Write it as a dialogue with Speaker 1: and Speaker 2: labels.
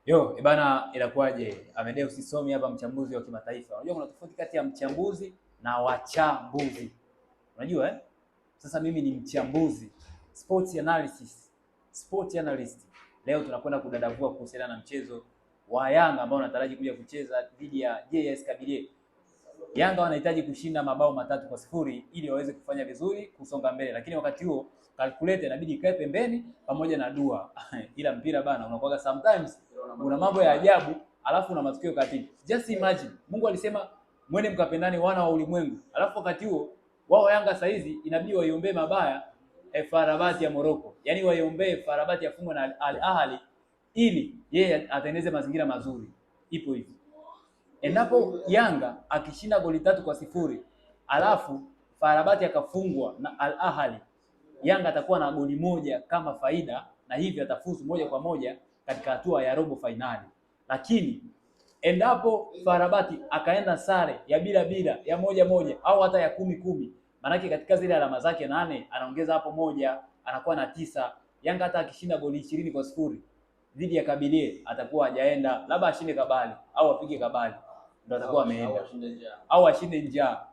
Speaker 1: Yo, bana inakuwaje? Amedeo Sisomi hapa, mchambuzi wa kimataifa. Unajua kuna tofauti kati ya mchambuzi na wachambuzi. Unajua eh? Sasa mimi ni mchambuzi, sports analysis, sport analyst. Leo tunakwenda kudadavua kuhusiana na mchezo wa Yanga ambao unataraji kuja kucheza dhidi ya JS Kabylie. Yanga wanahitaji kushinda mabao 3-0 ili waweze kufanya vizuri kusonga mbele, lakini wakati huo calculator inabidi ikae pembeni pamoja na dua. Ila mpira bana unakuwa sometimes una mambo ya ajabu, alafu una matukio katili. Just imagine, Mungu alisema mwende mkapendane wana wa ulimwengu, alafu wakati huo wao Yanga saizi inabidi waiombee mabaya FAR Rabat ya Morocco, yaani waiombee FAR Rabat yafungwe na Al Ahly ili yeye atengeneze mazingira mazuri. Ipo hivi, endapo Yanga akishinda goli 3-0 alafu FAR Rabat akafungwa na Al Ahly, Yanga atakuwa na goli moja kama faida na hivyo atafuzu moja kwa moja katika hatua ya robo finali. Lakini endapo FAR Rabat akaenda sare ya bila ya 1-1 au hata ya 10-10, manake katika zile alama zake 8 anaongeza hapo moja, anakuwa na 9. Yanga hata akishinda goli 20-0 dhidi ya Kabylie atakuwa hajaenda, labda ashinde Kabali au apige Kabali ndio atakuwa ameenda, au ashinde njaa.